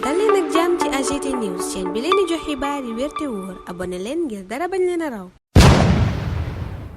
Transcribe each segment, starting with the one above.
dal leen ak jàmm ci AGT News chaîne bi leen di jox xibaar yi wér te wóor abonné leen ngir dara bañ leen a raw.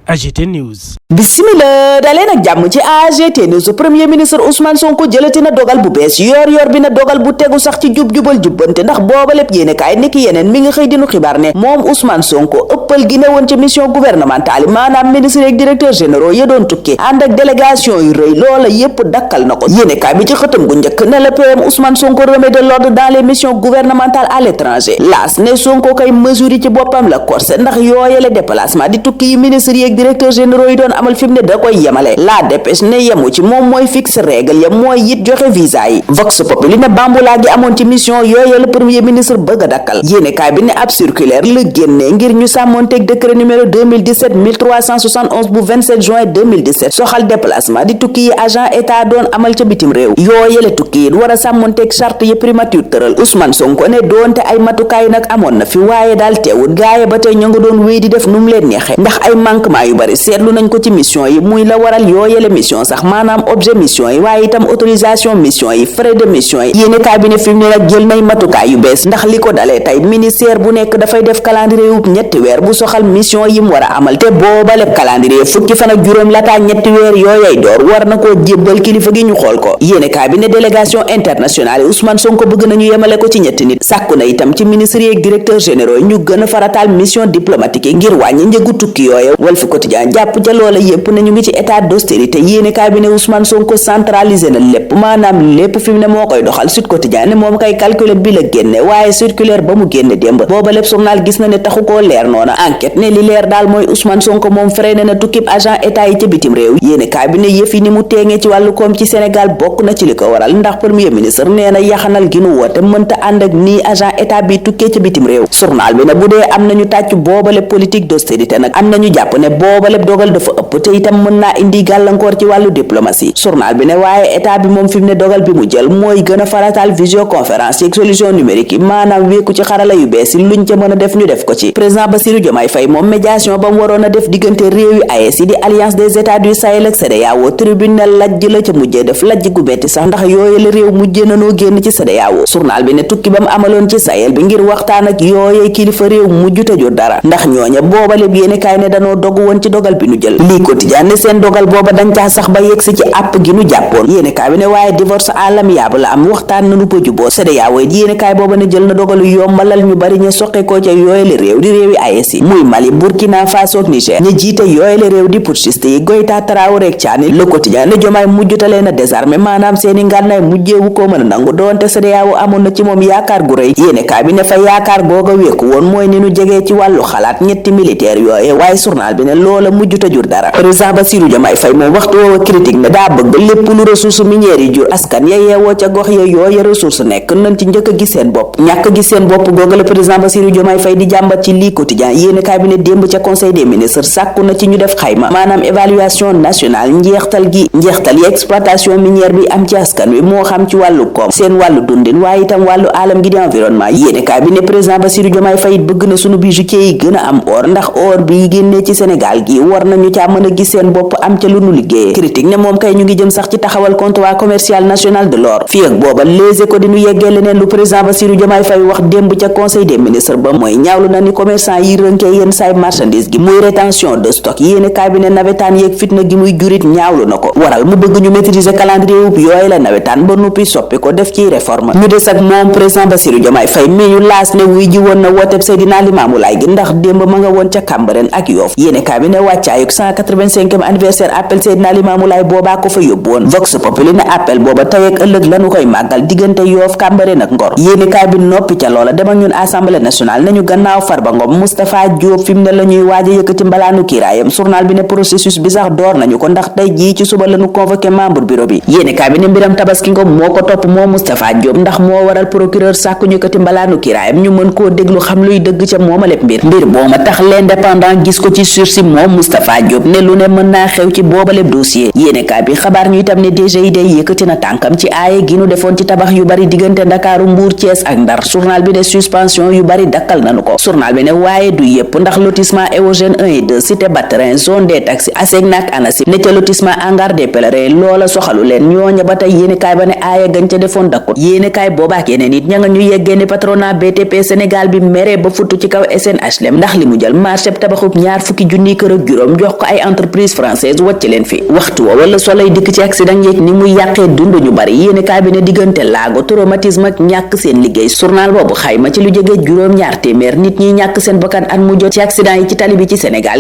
AGT News. Bismillah daleen ak jàmm ci AGT News. Premier ministre Ousmane Sonko jëlati na dogal bu bees yor bi na dogal bu tegu sax ci jub-jubal jubbante ndax booba lépp yéene kaay niki yeneen mi ngi xëy dinu xibaar ne moom Ousmane Sonko ëppal gi ne woon ci mission gouvernementale maanaam ministre ak directeur généraux ya doon tukki ànd ak délégation yu rëy loola yépp dakkal na ko. yéene kaay bi ci xëtam gu njëkk ne le PM Ousmane Sonko remet de l'ordre dans les missions gouvernementales à l'étranger laas ne Sonko kay mesure yi ci boppam la corsé ndax yooyale déplacement di tukki yi ministre yi ak directeur généraux yi doon amal fi mu ne da koy yemale la dépêche ne yemu ci moom mooy fixe règle ya mooy it joxe visa yi vox populi ne bambulaa gi amoon ci mission yooyu la premier ministre bëgg a dakkal yéenekaay bi ne ab circulaire la génnee ngir ñu sàmmoonteeg décret numéro 1371 bu 27 juin 2017 soxal déplacement di tukki yi agent état doon amal ca bitim réew yooyu la tukki yi war a sàmmoonteeg charte yi primature tëral Ousmane Sonko ne doonte ay matukaay nag amoon na fi waaye daal teewul gaaye ba tey ñu nga doon wéy di def nu mu leen neexe ndax ay manquement yu bari seetlu nañ ko ci mission yi muy la waral yooyele mission sax maanaam objet mission yi waaye itam autorisation mission yi frais de mission yi yéene cabinet fi mu ne nag jël nay matukaay yu bees ndax li ko dalee tey ministère bu nekk dafay def calendrier wu ñetti weer bu soxal mission yi mu war a amal te booba lépp calendrier fukki fan ak juróom lataa ñetti weer yooyay door war na koo jébbal kilifa gi ñu xool ko yéene cabinet délégation internationale yi Ousmane Sonko bëgg nañu yemale ko ci ñetti nit sàkku na itam ci ministres yi ak directeurs généraux ñu gën a farataal mission diplomatique yi ngir wàññi njëgu tukki yooye Walf Quotidien jàpp ca loola yépp nañu ngi ci état d'austérité yéene cabinet Ousmane Sonko centralisé na lépp maanaam lépp fi mu ne moo koy doxal Sud Quotidien ne moom kay calculer bi la génne waaye circulaire ba mu génne démb booba lépp journal gis na ne taxu koo leer noona enquête ne li leer daal mooy Ousmane Sonko moom freiné na tukkib agent état yi ca bitim réew yéene cabinet yëf yi ni mu teengee ci wàllu koom ci Sénégal bokk na ci li ko waral ndax premier ministre nee na yaxanal gi nu woote mënta ànd ak nii agent état bi tukkee ca bitim réew journal bi ne bu dee am nañu tàcc booba lépp politique d'austérité nag am nañu jàpp ne booba lépp dogal dafa ëpp te itam mën naa indi gàllankoor ci wàllu diplomatie journal bi ne waaye état bi moom fi mu ne dogal bi mu jël mooy gën a farataal visioconférence ci solution numérique yi maanaam wéeku ci xarala yu bees yi luñ ca mën a def ñu def ko ci président Bassirou Diomaye Faye moom médiation ba mu waroon a def diggante réew yu AES yi di alliance des états du Sahel ak CEDEAO tribunal lajj la ca mujjee def lajj gu betti sax ndax yooyu la réew mujjee nanoo génn ci CEDEAO journal bi ne tukki ba mu amaloon ci Sahel bi ngir waxtaan ak yooyee kilifa réew mujj tëjur dara ndax ñooña booba lépp yéene kaay ne danoo dogu woon ci dogal bi nu jël lii quotidien ne seen dogal booba dañ caa sax ba yegsi ci àpp gi nu jàppoon yéene kaay bi ne waaye divorce à l'amiable la am waxtaan nanu ba juboo CEDEAO it yéene kaay booba ne jël na dogalu yombalal ñu bari ñu soqe ko ca yooyale réew di réewi AES yi muy Mali Burkina Faso ak Niger ñu jiite yooyale réew di putschiste yi Goïta Traoré ak Tchani Le Quotidien ne Diomaye mujjutalee na désarmé maanaam seeni ngànnaay mujjeewu koo mën a nangu doonte CEDEAO amoon na ci moom yaakaar gu rëy yéene kaay bi ne fa yaakaar googa wéeku woon mooy ni nu jegee ci wàllu xalaat ñetti militaire yooye waaye journal bi ne loola mujjuta jur dara président Bassirou Diomaye Faye moom waxtu woowa critique ne daa bëgg lépp lu ressource minière yi jur askan ya yeewoo ca gox ya yooya ressource nekk nañ ci njëkk a gis seen bopp ñàkk gis seen bopp googa la président Bassirou Diomaye Faye di jàmbat ci lii quotidien yéene kaay bi ne démb ca conseil des ministres sàkku na ci ñu def xayma maanaam évaluation nationale njeextal yi exploitation minière bi am ci askan wi moo xam ci wàllu koom seen wàllu dundin waaye itam wàllu alam gi di environnement yéene kaay bi ne président Bassirou Diomaye Faye bëgg na sunu bijoutier yi gën a am or ndax or bi génnee ci Sénégal gi war nañu caa mën a gis seen bopp am ca lu nu liggéeyee critique ne moom kay ñu ngi jëm sax ci taxawal comptoir commercial national de l'or fii ak booba Les Échos di nu yeggee leneen lu président Bassirou Diomaye Faye wax démb ca conseil des ministres ba mooy ñaawlu na ni commerçant yi rënkee yenn saay marchandise gi muy rétention de stock yéene cabinet nawetaan yeeg fitna gi muy jurit ñaawlu na ko waral mu bëgg ñu maîtriser calendrier wu yooyu la nawetaan ba noppi soppi ko def ci réforme ñu des ak moom président Bassirou Diomaye Faye mi ñu laas ne wuy ji woon na wooteb Seydina Limamou Laye gi ndax démb ma nga woon ca Cambérène ak Yoff yéene cabinet wàccaayuk 185e anniversaire appel Seydina Limamou Laye boobaa ko fa yóbbu woon Vox Populi ne appel booba tey ak ëllëg lañu koy màggal diggante Yoff Cambérène ak Ngor yéene kaay bi noppi ca loola dem ak ñun assemblée nationale nañu gannaaw Farba Ngom Moustapha Diop fi mu ne la ñuy waaj a yëkkati mbalaanu kiiraayam journal bi ne processus bi sax door nañu ko ndax tey jii ci suba lañu convoqué membre bureau bi yéene kaay bi ne mbiram Tabaski Ngom moo ko topp moo Moustapha Diop ndax moo waral procureur sàkku ñu yëkkati mbalaanu kiiraayam ñu mën koo déglu xam luy dëgg ca mooma lépp mbir booma tax l'indépendant gis ko ci sursis moom Moustapha Diop ne lu ne mën naa xew ci boobaleb dossier yéenekaay bi xabaar ñu itam ne DGID yëkkati na tànkam ci aaye gi nu defoon ci tabax yu bari diggante Ndakaaru Mbuur Thiès ak Ndar journal bi ne suspension yu bari dakkal nanu ko journal bi ne waaye du yépp ndax lotissement Éogène 1 et 2 cité Batrin zone des taxis ASECNA ak ANACIM ne ca lotissement hangar des pèlerins loola soxalu leen ñooña ba tey yéenekaay ba ne aaye gañ ca defoon dakkut yéenekaay boobaak yeneen it ña nga ñu yeggee ni patronat BTP Sénégal bi mere ba futtu ci kaw SNHLM ndax li mu jël marché tabaxub ñaar fukki junni kër ak juróom jox ko ay entreprise française wàcc leen fi waxtu wa wala solay dikk ci accident yeeg ni muy yàqee dund ñu bari yéenekaay bi ne diggante laago traumatisme ak ñàkk seen liggéey journal boobu xayma ci lu jege juróom-ñaar téeméer nit ñi ñàkk seen bakkan at mu jot ci accident yi ci tali bi ci Sénégal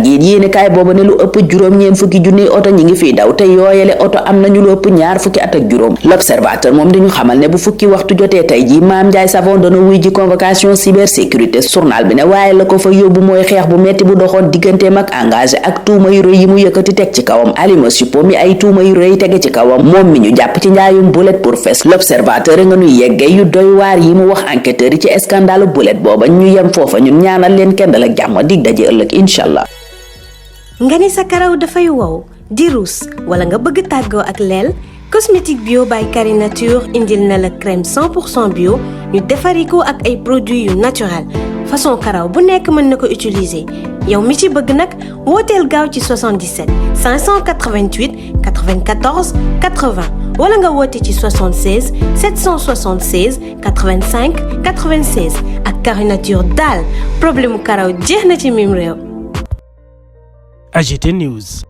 gi yéenekaay boobu ne lu ëpp juróom-ñeen fukki junni oto ñi ngi fiy daw te yooyele oto am nañu lu ëpp ñaar fukki at ak juróom l'observateur moom di ñu xamal ne bu fukki waxtu jotee tey ji Mame Ndiaye Savon dana wuy ji convocation cybersécurité journal bi ne waaye la ko fa yóbbu mooy xeex bu metti bu doxoon digganteem ak engagé ak tuuma yu rëy yi mu yëkkati teg ci kawam Alima Sipo mi ay tuuma yu rëy tege ci kawam moom mi ñu jàpp ci njaayum bulet pour fes l'observateur nga nuy yeggee yu doy waar yi mu wax enquêteurs yi ci scandale bulet booba ñu yem foofa ñun ñaanal leen kenn dal ak jàmm dig daje ëllëg inshallah. nga ni sa karaw dafay wow di ruus wala nga bëgg tàggoo ak leel cosmétique bio by Carré Nature indil na la crème 100% bio ñu defari ko ak ay produits yu naturel façon karaw bu nekk mën na ko utiliser yow mi ci bëgg nag wooteel gaaw ci 77 588 94 80 wala nga woote ci 76 776 85 96 ak Carré Nature daal problème mu karaw jeex na ci mim réew. AGT News.